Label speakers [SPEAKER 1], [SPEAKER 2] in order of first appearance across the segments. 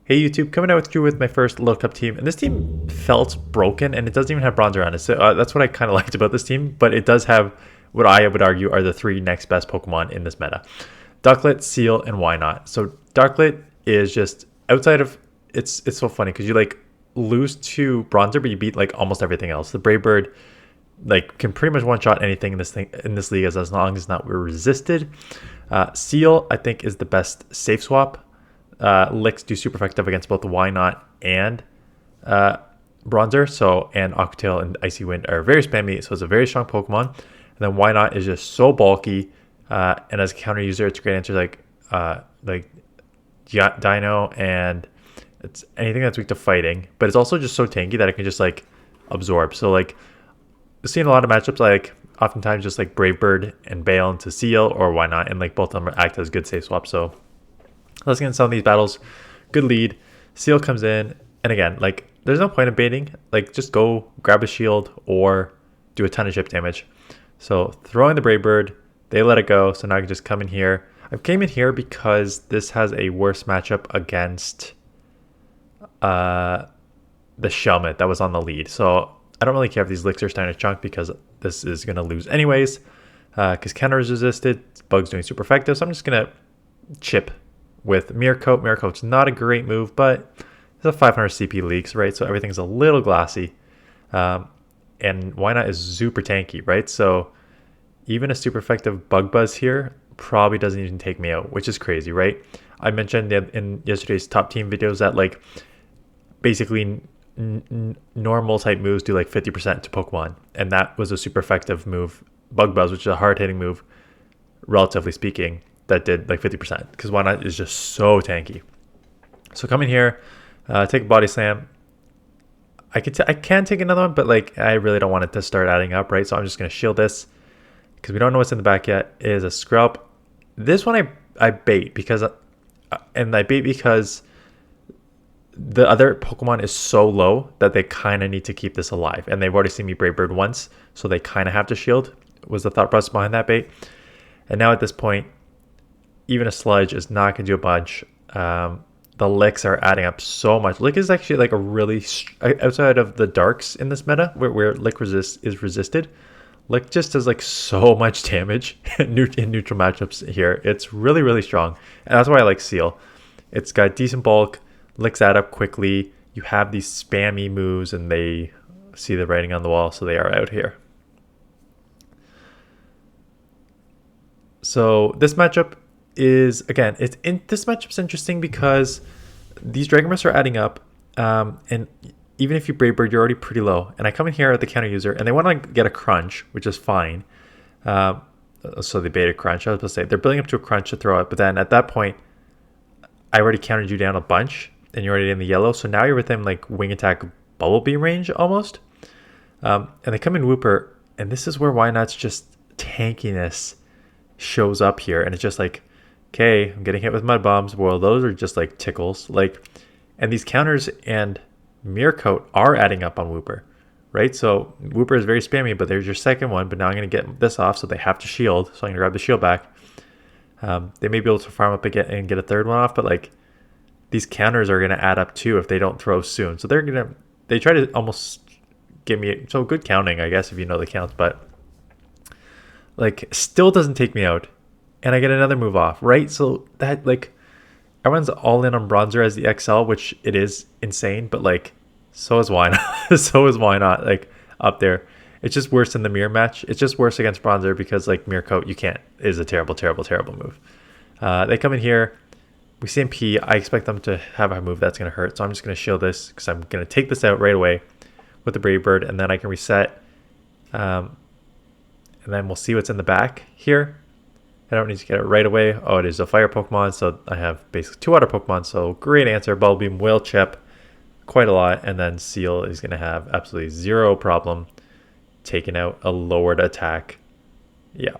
[SPEAKER 1] Hey YouTube, coming out with you with my first look up team, and this team felt broken, and it doesn't even have Bronzor on it. So that's what I kind of liked about this team, but it does have what I would argue are the three next best Pokemon in this meta: Ducklett, Seel, and Wynaut. So Ducklett is just outside of it's so funny because you like lose to Bronzor, but you beat like almost everything else. The Brave Bird like can pretty much one shot anything in this league as long as not we're resisted. Seel I think is the best safe swap. Licks do super effective against both the Wynaut and Bronzor. So, and Octail and Icy Wind are very spammy, so it's a very strong Pokemon. And then Wynaut is just so bulky, and as a counter user, it's a great answer like Dino, and it's anything that's weak to fighting. But it's also just so tanky that it can just like absorb. So like seeing a lot of matchups like oftentimes just like Brave Bird and Bale into Seel or Wynaut, and like both of them act as good safe swaps. So let's get into some of these battles. Good lead. Seel comes in, and again, like there's no point in baiting. Like just go grab a shield or do a ton of chip damage. So throwing the Brave Bird, they let it go. So now I can just come in here. I came in here because this has a worse matchup against the Shelmet that was on the lead. So I don't really care if these licks are starting to chunk because this is going to lose anyways. Because counter is resisted, Bug's doing super effective. So I'm just going to chip with Mirror Coat. Mirror Coat's not a great move, but it's a 500 CP leaks, right? So everything's a little glassy. And Wynaut is super tanky, right? So even a super effective Bug Buzz here probably doesn't even take me out, which is crazy, right? I mentioned in yesterday's top team videos that like basically normal type moves do like 50% to Pokemon, and that was a super effective move, Bug Buzz, which is a hard hitting move, relatively speaking, that did like 50% because Wynaut is just so tanky. So come in here, take a body slam. I can take another one, but like I really don't want it to start adding up, right? So I'm just gonna shield this because we don't know what's in the back yet. It is a Scrub. This one I bait because the other Pokemon is so low that they kind of need to keep this alive, and they've already seen me Brave Bird once, so they kind of have to shield. Was the thought process behind that bait. And now at this point, even a Sludge is not going to do a bunch. The licks are adding up so much. Lick is actually like a really, outside of the darks in this meta, where Lick is resisted, Lick just does like so much damage in neutral matchups here. It's really, really strong. And that's why I like Seel. It's got decent bulk, Licks add up quickly. You have these spammy moves, and they see the writing on the wall, so they are out here. So this matchup is, again, this matchup's interesting because these Dragon Breaths are adding up, and even if you Brave Bird, you're already pretty low. And I come in here at the counter user, and they want to get a crunch, which is fine. So they bait a crunch. I was supposed to say they're building up to a crunch to throw it, but then at that point, I already countered you down a bunch, and you're already in the yellow. So now you're within like Wing Attack Bubble Beam range almost. And they come in Wooper, and this is where Wynaut's just tankiness shows up here, and it's just like, okay, I'm getting hit with Mud Bombs. Well, those are just like tickles. Like, and these counters and Mirror Coat are adding up on Wooper, right? So Wooper is very spammy, but there's your second one. But now I'm going to get this off, so they have to shield. So I'm going to grab the shield back. They may be able to farm up again and get a third one off, but like these counters are going to add up too if they don't throw soon. So they try to almost give me, so good counting, I guess, if you know the counts, but like still doesn't take me out. And I get another move off, right? So that like everyone's all in on Bronzor as the XL, which it is insane, but like so is Wynaut. So is Wynaut, like up there. It's just worse than the mirror match. It's just worse against Bronzor because like Mirror Coat is a terrible, terrible, terrible move. They come in here. We see MP. I expect them to have a move that's going to hurt. So I'm just going to shield this because I'm going to take this out right away with the Brave Bird, and then I can reset. And then we'll see what's in the back here. I don't need to get it right away. Oh, it is a fire Pokemon, so I have basically 2 water Pokemon. So great answer. Bubble Beam will chip quite a lot, and then Seel is going to have absolutely zero problem taking out a lowered attack. Yeah.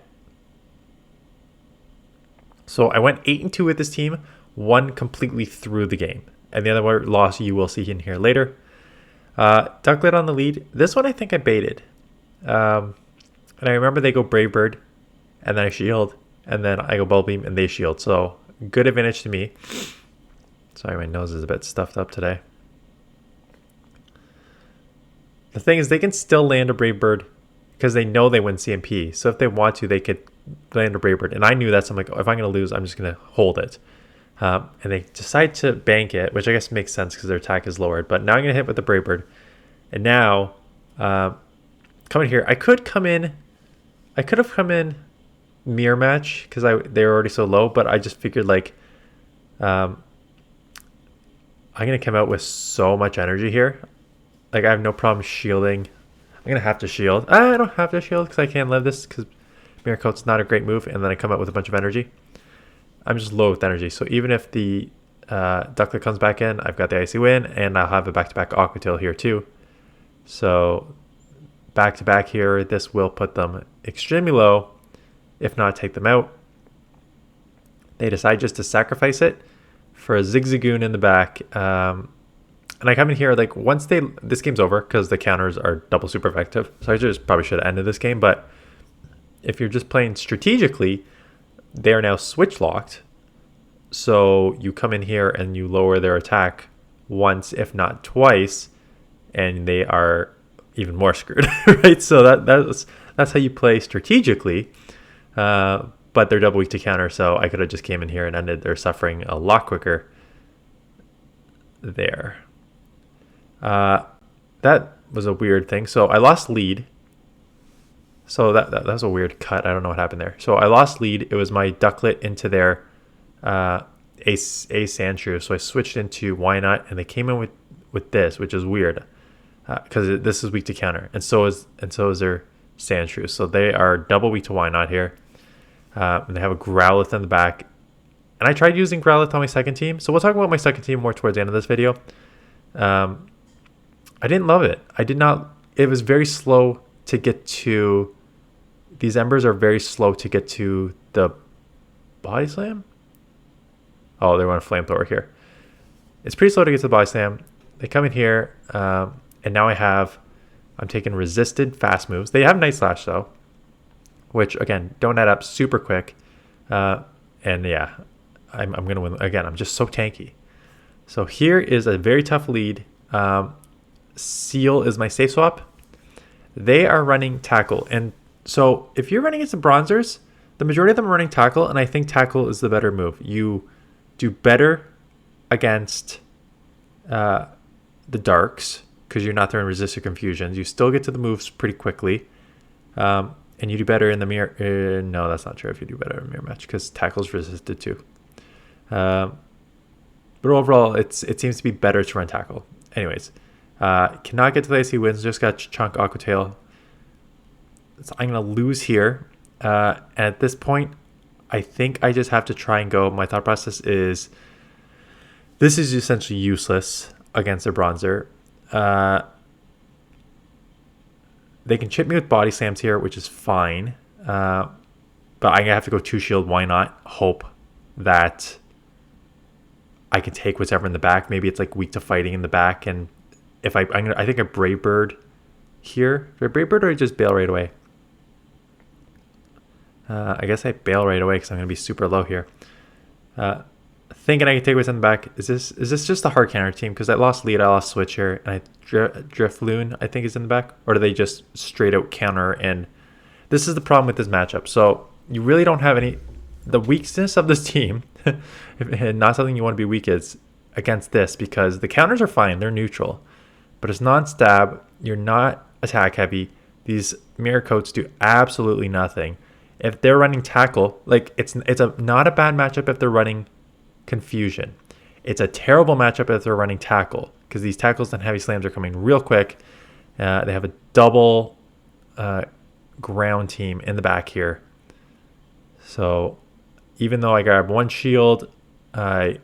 [SPEAKER 1] So I went 8-2 with this team, one completely through the game, and the other loss you will see in here later. Ducklett on the lead. This one I think I baited, and I remember they go Brave Bird, and then I shield, and then I go Bubble Beam, and they shield. So good advantage to me. Sorry, my nose is a bit stuffed up today. The thing is, they can still land a Brave Bird because they know they win CMP. So if they want to, they could land a Brave Bird. And I knew that, so I'm like, oh, if I'm going to lose, I'm just going to hold it. And they decide to bank it, which I guess makes sense because their attack is lowered. But now I'm going to hit with the Brave Bird. And now, coming here, I could have come in mirror match because they were already so low. But I just figured like, I'm going to come out with so much energy here. Like, I have no problem shielding. I'm going to have to shield. I don't have to shield because I can't live this because Mirror Coat's not a great move. And then I come out with a bunch of energy. I'm just low with energy. So even if the Ducklett comes back in, I've got the Icy Wind. And I'll have a back-to-back Aqua Tail here too. So back-to-back here, this will put them extremely low. If not, take them out. They decide just to sacrifice it for a Zigzagoon in the back. And I come in here, like, once this game's over, because the counters are double super effective. So I just probably should have ended this game. But if you're just playing strategically, they are now switch locked. So you come in here and you lower their attack once, if not twice. And they are even more screwed, right? So that's how you play strategically. But they're double weak to counter. So I could have just came in here and ended their suffering a lot quicker there. That was a weird thing. So I lost lead. So that was a weird cut. I don't know what happened there. So I lost lead. It was my Ducklett into their a Sandshrew. So I switched into Wynaut, and they came in with this, which is weird because this is weak to counter, and so is their Sandshrew. So they are double weak to Wynaut here, and they have a Growlithe in the back. And I tried using Growlithe on my second team. So we'll talk about my second team more towards the end of this video. I didn't love it. I did not. It was very slow to get to. These Embers are very slow to get to the Body Slam. Oh, they want a Flamethrower here. It's pretty slow to get to the Body Slam. They come in here, and now I'm taking resisted fast moves. They have Night Slash though, which again don't add up super quick. And yeah, I'm gonna win again. I'm just so tanky. So here is a very tough lead. Seel is my safe swap. They are running Tackle. And so if you're running against the Bronzors, the majority of them are running Tackle, and I think Tackle is the better move. You do better against the Darks because you're not throwing Resist or Confusions. You still get to the moves pretty quickly. And you do better in the mirror. No, that's not true if you do better in mirror match because Tackle's resisted too. But overall, it seems to be better to run Tackle. Anyways, cannot get to the Icy Winds. Just got Chunk Aqua Tail. So I'm going to lose here. And at this point, I think I just have to try and go. My thought process is this is essentially useless against a Bronzor. They can chip me with Body Slams here, which is fine. But I'm going to have to go 2-shield. Why not? Hope that I can take whatever in the back. Maybe it's like weak to fighting in the back. And if I think a Brave Bird here. Do I Brave Bird or I just bail right away? I guess I bail right away because I'm going to be super low here. Thinking I can take what's in the back. Is this just a hard counter team? Because I lost lead, I lost switch here, and Drifloon I think is in the back. Or do they just straight out counter? And this is the problem with this matchup. So you really don't have any. The weakness of this team, and not something you want to be weak is against this because the counters are fine, they're neutral, but it's non-stab. You're not attack heavy. These Mirror Coats do absolutely nothing. If they're running Tackle, like it's not a bad matchup if they're running Confusion. It's a terrible matchup if they're running Tackle because these Tackles and Heavy Slams are coming real quick. They have a double ground team in the back here. So even though I grab one shield, I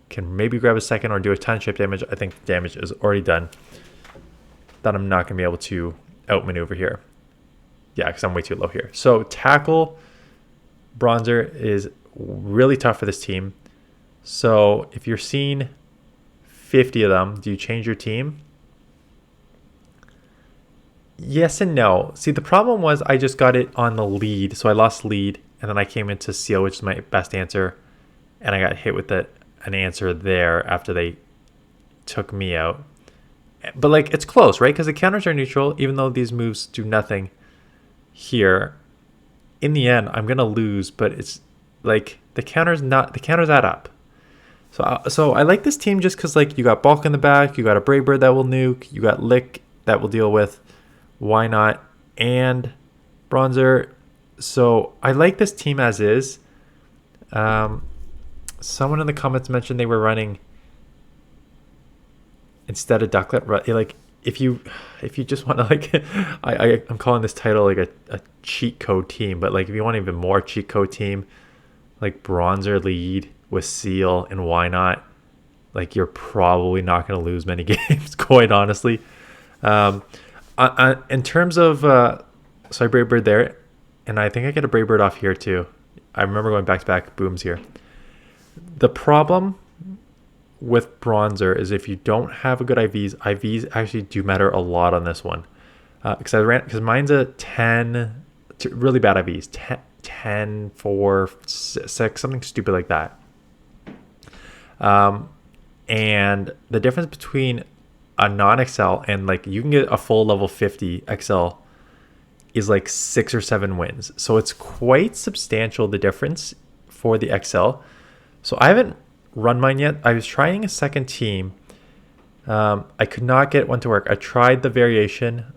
[SPEAKER 1] can maybe grab a second or do a ton of chip damage. I think damage is already done. That I'm not going to be able to outmaneuver here. Yeah, because I'm way too low here. So Tackle Bronzor is really tough for this team. So if you're seeing 50 of them, do you change your team? Yes and no. See, the problem was I just got it on the lead. So I lost lead, and then I came into Seel, which is my best answer, and I got hit with it. an answer there after they took me out. But like it's close, right? Because the counters are neutral, even though these moves do nothing here. In the end, I'm gonna lose, but it's like the counters add up. So I like this team just because like you got Bulk in the back, you got a Brave Bird that will nuke, you got Lick that will deal with Wynaut and Bronzor. So I like this team as is. Someone in the comments mentioned they were running instead of ducklett. Like if you just want to like I'm calling this title like a cheat code team, but like if you want even more cheat code team, like Bronzor lead with Seel and Wynaut, like you're probably not going to lose many games, quite honestly. In terms of so I Brave Bird there, and I think I get a Brave Bird off here too. I remember going back to back booms here. The problem with Bronzor is if you don't have a good IVs actually do matter a lot on this one. Because mine's a 10, really bad IVs, 10, 4, 6, something stupid like that. And the difference between a non-XL and like you can get a full level 50 XL is like 6 or 7 wins. So it's quite substantial, the difference for the XL. So I haven't run mine yet. I was trying a second team. I could not get one to work. I tried the variation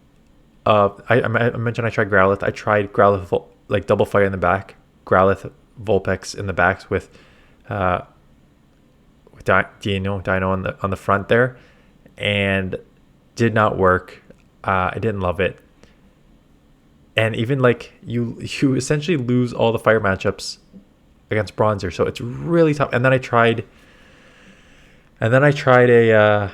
[SPEAKER 1] of, I mentioned I tried Growlithe. I tried Growlithe like double fire in the back, Growlithe Vulpix in the backs with Dino on the front there, and did not work. I didn't love it. And even like you essentially lose all the fire matchups against Bronzor, so it's really tough. And then I tried a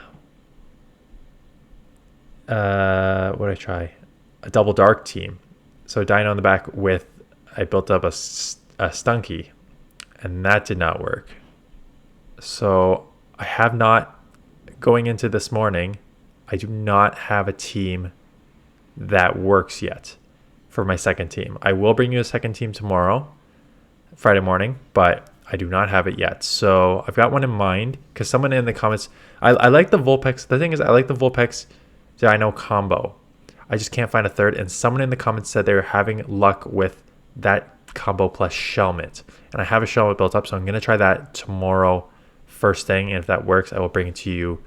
[SPEAKER 1] what did I try? A double dark team. So Dino in the back with, I built up a Stunky, and that did not work. So I have not, going into this morning, I do not have a team that works yet for my second team. I will bring you a second team tomorrow, Friday morning, but I do not have it yet. So I've got one in mind because someone in the comments, I like the Vulpix. The thing is, I like the Vulpix Dino combo. I just can't find a third. And someone in the comments said they were having luck with that combo plus Shelmet. And I have a Shelmet built up, so I'm going to try that tomorrow first thing. And if that works, I will bring it to you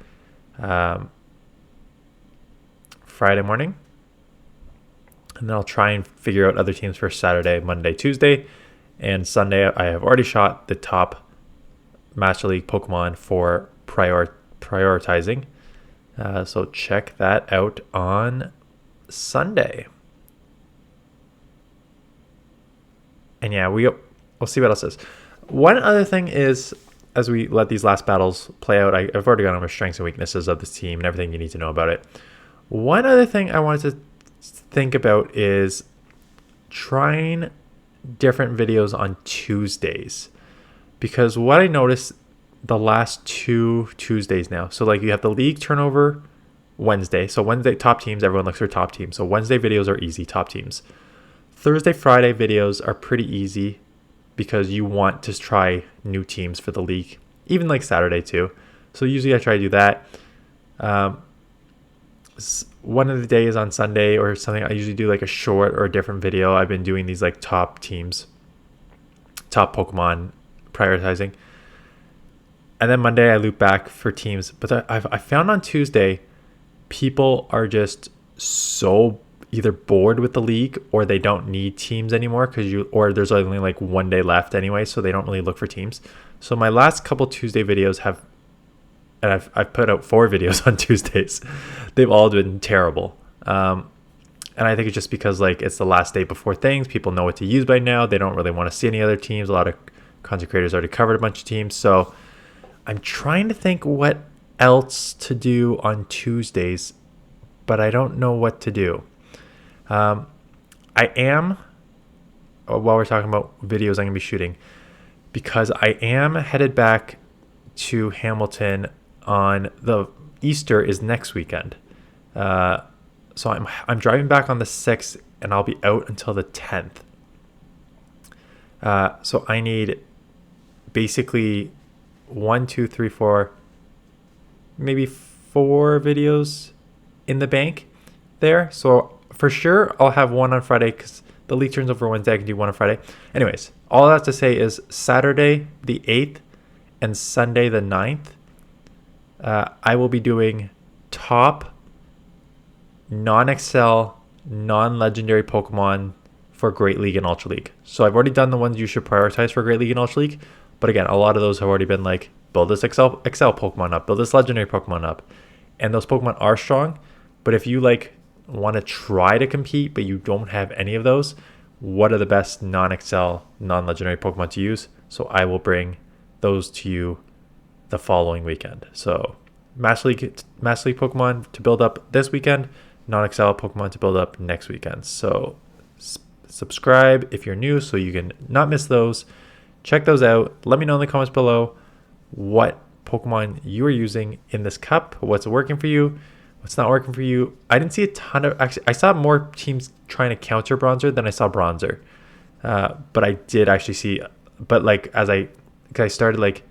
[SPEAKER 1] Friday morning. And then I'll try and figure out other teams for Saturday, Monday, Tuesday. And Sunday, I have already shot the top Master League Pokemon for prioritizing. So check that out on Sunday. And yeah, we'll see what else is. One other thing is, as we let these last battles play out, I've already gone over strengths and weaknesses of this team and everything you need to know about it. One other thing I wanted to think about is trying different videos on Tuesdays, because what I noticed the last 2 Tuesdays now, so like you have the league turnover Wednesday, so Wednesday top teams, everyone looks for top teams, so Wednesday videos are easy, top teams. Thursday, Friday videos are pretty easy because you want to try new teams for the league, even like Saturday too. So usually I try to do that. One of the days on Sunday or something, I usually do like a short or a different video. I've been doing these like top teams, top Pokemon prioritizing. And then Monday I loop back for teams. But I found on Tuesday, people are just so either bored with the league or they don't need teams anymore or there's only like one day left anyway, so they don't really look for teams. So my last couple Tuesday videos have, and I've put out 4 videos on Tuesdays. They've all been terrible. And I think it's just because like it's the last day before things. People know what to use by now. They don't really want to see any other teams. A lot of content creators already covered a bunch of teams. So I'm trying to think what else to do on Tuesdays, but I don't know what to do. I am, while we're talking about videos I'm going to be shooting, because I am headed back to Hamilton on the Easter is next weekend. So I'm driving back on the 6th and I'll be out until the 10th. So I need basically 1, 2, 3, 4, maybe 4 videos in the bank there. So for sure, I'll have one on Friday because the league turns over Wednesday. I can do one on Friday. Anyways, all I have to say is Saturday the 8th and Sunday the 9th, I will be doing top non-Excel, non-legendary Pokemon for Great League and Ultra League. So I've already done the ones you should prioritize for Great League and Ultra League. But again, a lot of those have already been like, build this Excel Pokemon up, build this legendary Pokemon up. And those Pokemon are strong. But if you like want to try to compete, but you don't have any of those, what are the best non-Excel, non-legendary Pokemon to use? So I will bring those to you the following weekend. So Master League Pokemon to build up this weekend, non-Excel Pokemon to build up next weekend. So subscribe if you're new so you can not miss those. Check those out. Let me know in the comments below what Pokemon you are using in this cup, what's working for you, what's not working for you. I didn't see a ton of, actually, I saw more teams trying to counter Bronzor than I saw Bronzor. But I did actually see, but like as I started like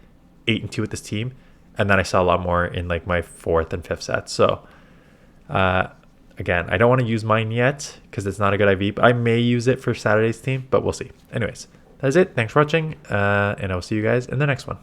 [SPEAKER 1] 8-2 with this team, and then I saw a lot more in like my 4th and 5th sets. So again, I don't want to use mine yet because it's not a good IV, but I may use it for Saturday's team, but we'll see. Anyways, that is it. Thanks for watching, and I'll see you guys in the next one.